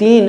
3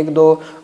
1-2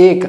1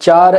4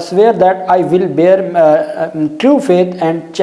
swear that I will bear true faith and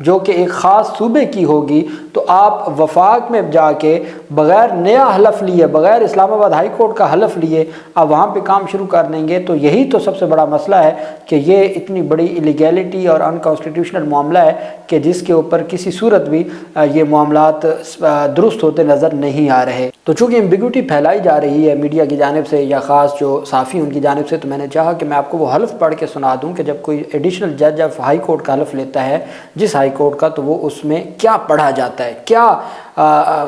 جو کہ ایک خاص صوبے کی ہوگی، تو آپ وفاق میں جا کے بغیر نیا حلف لیے، بغیر اسلام آباد ہائی کورٹ کا حلف لیے آپ وہاں پہ کام شروع کر دیں گے، تو یہی تو سب سے بڑا مسئلہ ہے کہ یہ اتنی بڑی الیگیلٹی اور انکانسٹیٹیوشنل معاملہ ہے کہ جس کے اوپر کسی صورت بھی یہ معاملات درست ہوتے نظر نہیں آ رہے۔ تو چونکہ ایمبیگوٹی پھیلائی جا رہی ہے میڈیا کی جانب سے یا خاص جو صحافی ان کی جانب سے، تو میں نے چاہا کہ میں آپ کو وہ حلف پڑھ کے سنا دوں کہ جب کوئی ایڈیشنل جج آف ہائی کورٹ کا حلف لیتا ہے جس ہائی کورٹ کا، تو وہ اس میں کیا پڑھا جاتا ہے، کیا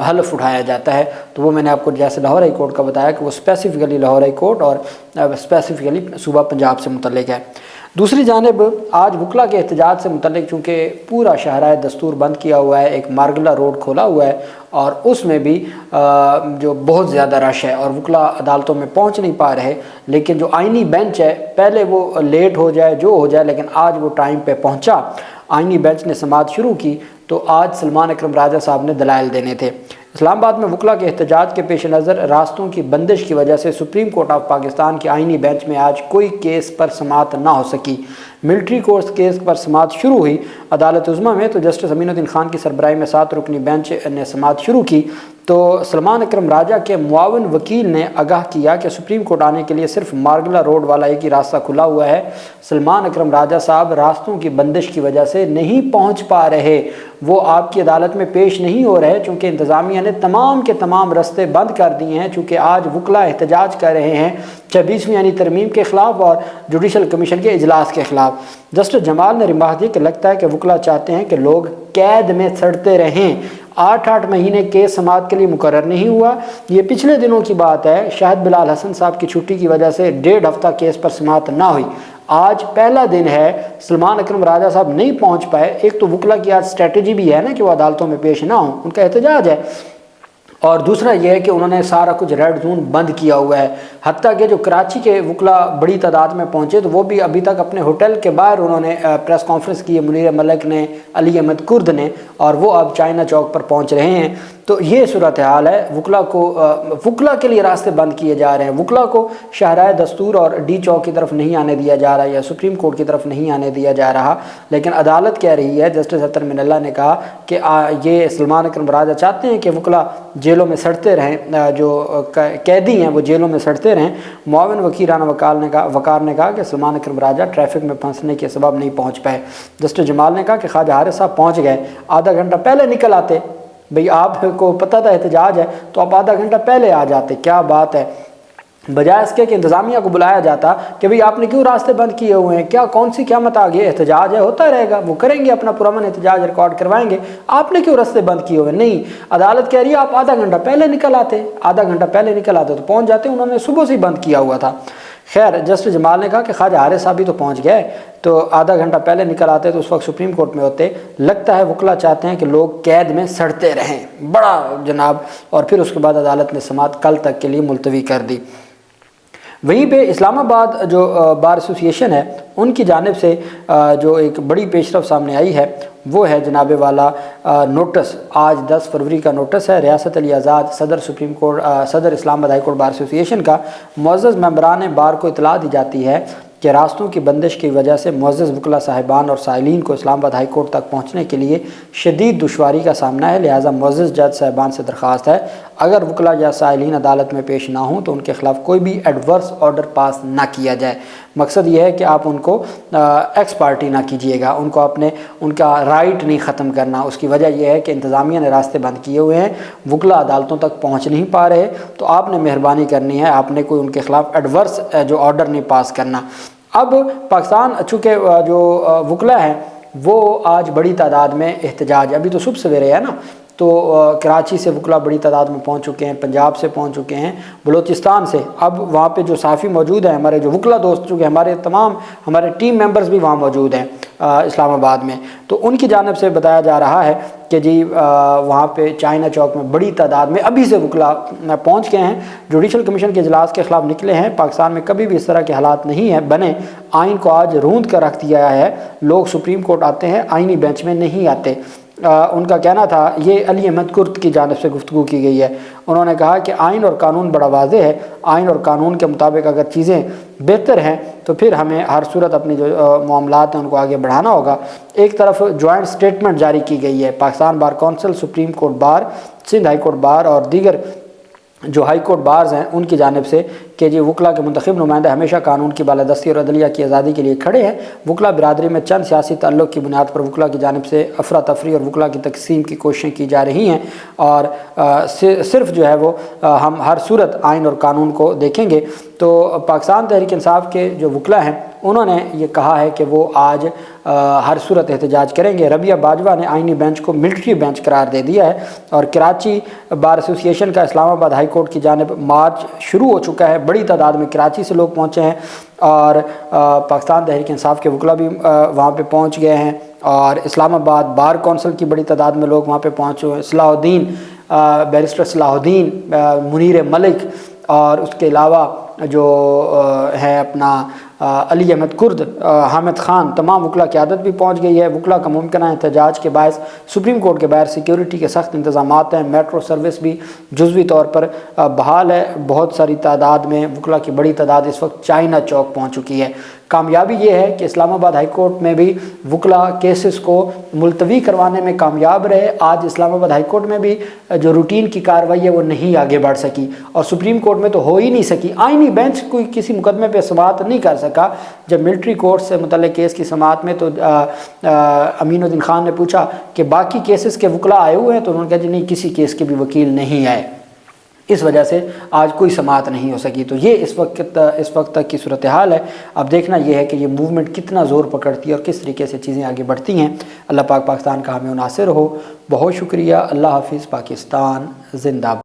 حلف اٹھایا جاتا ہے۔ تو وہ میں نے آپ کو جیسے لاہور ہائی کورٹ کا بتایا کہ وہ اسپیسیفکلی لاہور ہائی کورٹ اور اسپیسیفکلی صوبہ پنجاب سے متعلق ہے۔ دوسری جانب آج وکلا کے احتجاج سے متعلق چونکہ پورا شاہراہ دستور بند کیا ہوا ہے، ایک مارگلہ روڈ کھولا ہوا ہے اور اس میں بھی جو بہت زیادہ رش ہے اور وکلا عدالتوں میں پہنچ نہیں پا رہے، لیکن جو آئینی بینچ ہے پہلے وہ لیٹ ہو جائے جو ہو جائے لیکن آج وہ ٹائم پہ پہنچا، آئینی بینچ نے سماعت شروع کی، تو آج سلمان اکرم راجہ صاحب نے دلائل دینے تھے۔ اسلام آباد میں وکلا کے احتجاج کے پیش نظر راستوں کی بندش کی وجہ سے سپریم کورٹ آف پاکستان کی آئینی بینچ میں آج کوئی کیس پر سماعت نہ ہو سکی۔ ملٹری کورٹس کیس پر سماعت شروع ہوئی عدالت عظمیٰ میں، تو جسٹس امین الدین خان کی سربراہی میں 7 رکنی بینچ نے سماعت شروع کی، تو سلمان اکرم راجہ کے معاون وکیل نے آگاہ کیا کہ سپریم کورٹ آنے کے لیے صرف مارگلہ روڈ والا ایک ہی راستہ کھلا ہوا ہے۔ سلمان اکرم راجہ صاحب راستوں کی بندش کی وجہ سے نہیں پہنچ پا رہے، وہ آپ کی عدالت میں پیش نہیں ہو رہے چونکہ انتظامیہ نے تمام کے تمام راستے بند کر دیے ہیں، چونکہ آج وکلا احتجاج کر رہے ہیں 26ویں یعنی ترمیم کے خلاف اور جوڈیشل کمیشن کے اجلاس کے خلاف۔ جسٹس جمال نے ریمارک دی کہ لگتا ہے کہ وکلا چاہتے ہیں کہ لوگ قید میں سڑتے رہیں۔ 8 مہینے کیس سماعت کے لیے مقرر نہیں ہوا، یہ پچھلے دنوں کی بات ہے، شاہد بلال حسن صاحب کی چھٹی کی وجہ سے 1.5 ہفتہ کیس پر سماعت نہ ہوئی۔ آج پہلا دن ہے، سلمان اکرم راجہ صاحب نہیں پہنچ پائے۔ ایک تو وکلا کی آج اسٹریٹجی بھی ہے نا کہ وہ عدالتوں میں پیش نہ ہوں، ان کا احتجاج ہے، اور دوسرا یہ ہے کہ انہوں نے سارا کچھ ریڈ زون بند کیا ہوا ہے، حتیٰ کہ جو کراچی کے وکلا بڑی تعداد میں پہنچے تو وہ بھی ابھی تک اپنے ہوٹل کے باہر انہوں نے پریس کانفرنس کی ہے، منیر ملک نے، علی احمد کرد نے، اور وہ اب چائنا چوک پر پہنچ رہے ہیں۔ تو یہ صورتحال ہے، وکلا کے لیے راستے بند کیے جا رہے ہیں، وکلا کو شاہراہ دستور اور ڈی چوک کی طرف نہیں آنے دیا جا رہا یا سپریم کورٹ کی طرف نہیں آنے دیا جا رہا، لیکن عدالت کہہ رہی ہے، جسٹس اطہر من اللہ نے کہا کہ یہ سلمان اکرم راجہ چاہتے ہیں کہ وکلا جیلوں میں سڑتے رہیں، جو قیدی ہیں وہ جیلوں میں سڑتے رہیں۔ معاون وکیل رانا وقار نے کہا کہ سلمان اکرم راجہ ٹریفک میں پھنسنے کے سبب نہیں پہنچ پائے۔ جسٹس جمال نے کہا کہ خواجہ حارث صاحب پہنچ گئے، آدھا گھنٹہ پہلے نکل آتے، بھئی آپ کو پتہ تھا احتجاج ہے تو آپ آدھا گھنٹہ پہلے آ جاتے، کیا بات ہے، بجائے اس کے کہ انتظامیہ کو بلایا جاتا کہ بھئی آپ نے کیوں راستے بند کیے ہوئے ہیں، کیا کون سی قیامت آ گئی، احتجاج ہے ہوتا رہے گا، وہ کریں گے اپنا پرامن احتجاج ریکارڈ کروائیں گے، آپ نے کیوں راستے بند کیے ہوئے؟ نہیں، عدالت کہہ رہی ہے آپ آدھا گھنٹہ پہلے نکل آتے، آدھا گھنٹہ پہلے نکل آتے تو پہنچ جاتے، انہوں نے صبح سے بند کیا ہوا تھا۔ خیر، جسٹس جمال نے کہا کہ خواجہ حارث صاحب بھی تو پہنچ گئے، تو آدھا گھنٹہ پہلے نکل آتے تو اس وقت سپریم کورٹ میں ہوتے۔ لگتا ہے وکلا چاہتے ہیں کہ لوگ قید میں سڑتے رہیں، بڑا جناب، اور پھر اس کے بعد عدالت نے سماعت کل تک کے لیے ملتوی کر دی۔ وہیں پہ اسلام آباد جو بار ایسوسیشن ہے ان کی جانب سے جو ایک بڑی پیش رفت سامنے آئی ہے وہ ہے جناب والا نوٹس، آج 10 فروری کا نوٹس ہے، ریاست علی آزاد صدر اسلام آباد ہائی کورٹ بار ایسوسیشن کا معزز ممبران بار کو اطلاع دی جاتی ہے کہ راستوں کی بندش کی وجہ سے معزز وکلا صاحبان اور سائلین کو اسلام آباد ہائی کورٹ تک پہنچنے کے لیے شدید دشواری کا سامنا ہے، لہٰذا معزز جج صاحبان سے درخواست ہے اگر وکلا یا سائلین عدالت میں پیش نہ ہوں تو ان کے خلاف کوئی بھی ایڈورس آرڈر پاس نہ کیا جائے۔ مقصد یہ ہے کہ آپ ان کو ایکس پارٹی نہ کیجیے گا، ان کا رائٹ نہیں ختم کرنا۔ اس کی وجہ یہ ہے کہ انتظامیہ نے راستے بند کیے ہوئے ہیں، وکلا عدالتوں تک پہنچ نہیں پا رہے، تو آپ نے مہربانی کرنی ہے، آپ نے کوئی ان کے خلاف ایڈورس جو آرڈر نہیں پاس کرنا۔ اب پاکستان چونکہ جو وکلا ہیں وہ آج بڑی تعداد میں احتجاج، ابھی تو صبح سویرے ہے نا، تو کراچی سے وکلا بڑی تعداد میں پہنچ چکے ہیں، پنجاب سے پہنچ چکے ہیں، بلوچستان سے، اب وہاں پہ جو صحافی موجود ہیں ہمارے جو وکلا دوست، چونکہ ہمارے ٹیم ممبرز بھی وہاں موجود ہیں اسلام آباد میں، تو ان کی جانب سے بتایا جا رہا ہے کہ جی وہاں پہ چائنا چوک میں بڑی تعداد میں ابھی سے وکلا پہنچ گئے ہیں، جوڈیشل کمیشن کے اجلاس کے خلاف نکلے ہیں۔ پاکستان میں کبھی بھی اس طرح کے حالات نہیں ہیں بنے، آئین کو آج روند کر رکھ دیا ہے، لوگ سپریم کورٹ آتے ہیں، آئینی بینچ میں نہیں آتے۔ ان کا کہنا تھا، یہ علی احمد کرد کی جانب سے گفتگو کی گئی ہے۔ انہوں نے کہا کہ آئین اور قانون بڑا واضح ہے، آئین اور قانون کے مطابق اگر چیزیں بہتر ہیں تو پھر ہمیں ہر صورت اپنی جو معاملات ہیں ان کو آگے بڑھانا ہوگا۔ ایک طرف جوائنٹ سٹیٹمنٹ جاری کی گئی ہے، Pakistan bar council, supreme court bar, Sindh high court bar اور دیگر جو ہائی کورٹ بارز ہیں ان کی جانب سے کہ جی وکلا کے منتخب نمائندے ہمیشہ قانون کی بالادستی اور عدلیہ کی آزادی کے لیے کھڑے ہیں۔ وکلا برادری میں چند سیاسی تعلق کی بنیاد پر وکلا کی جانب سے افراتفری اور وکلا کی تقسیم کی کوششیں کی جا رہی ہیں، اور صرف جو ہے وہ ہم ہر صورت آئین اور قانون کو دیکھیں گے۔ تو پاکستان تحریک انصاف کے جو وکلا ہیں انہوں نے یہ کہا ہے کہ وہ آج ہر صورت احتجاج کریں گے۔ ربیہ باجوہ نے آئینی بینچ کو ملٹری بینچ قرار دے دیا ہے، اور کراچی بار ایسوسی ایشن کا اسلام آباد ہائی کورٹ کی جانب مارچ شروع ہو چکا ہے۔ بڑی تعداد میں کراچی سے لوگ پہنچے ہیں، اور پاکستان تحریک انصاف کے وکلا بھی وہاں پہ پہنچ گئے ہیں، اور اسلام آباد بار کونسل کی بڑی تعداد میں لوگ وہاں پہ پہنچے ہوئے ہیں۔ صلاح الدین بیرسٹر صلاح الدین، منیر ملک، اور اس کے علاوہ جو ہے اپنا علی احمد کرد، حامد خان، تمام وکلا قیادت بھی پہنچ گئی ہے۔ وکلا کا ممکنہ احتجاج کے باعث سپریم کورٹ کے باہر سیکیورٹی کے سخت انتظامات ہیں۔ میٹرو سروس بھی جزوی طور پر بحال ہے۔ بہت ساری تعداد میں وکلا کی بڑی تعداد اس وقت چائنا چوک پہنچ چکی ہے۔ کامیابی یہ ہے کہ اسلام آباد ہائی کورٹ میں بھی وکلا کیسز کو ملتوی کروانے میں کامیاب رہے۔ آج اسلام آباد ہائی کورٹ میں بھی جو روٹین کی کارروائی ہے وہ نہیں آگے بڑھ سکی، اور سپریم کورٹ میں تو ہو ہی نہیں سکی۔ آئینی بینچ کوئی کسی مقدمے پہ سماعت نہیں کر سکا۔ جب ملٹری کورٹ سے متعلق کیس کی سماعت میں تو امین الدین خان نے پوچھا کہ باقی کیسز کے وکلا آئے ہوئے ہیں، تو انہوں نے کہا جی نہیں، کسی کیس کے بھی وکیل نہیں آئے، اس وجہ سے آج کوئی سماعت نہیں ہو سکی۔ تو یہ اس وقت تک کی صورتحال ہے۔ اب دیکھنا یہ ہے کہ یہ موومنٹ کتنا زور پکڑتی ہے اور کس طریقے سے چیزیں آگے بڑھتی ہیں۔ اللہ پاک پاکستان کا ہمیں ناصر ہو۔ بہت شکریہ۔ اللہ حافظ۔ پاکستان زندہ باد۔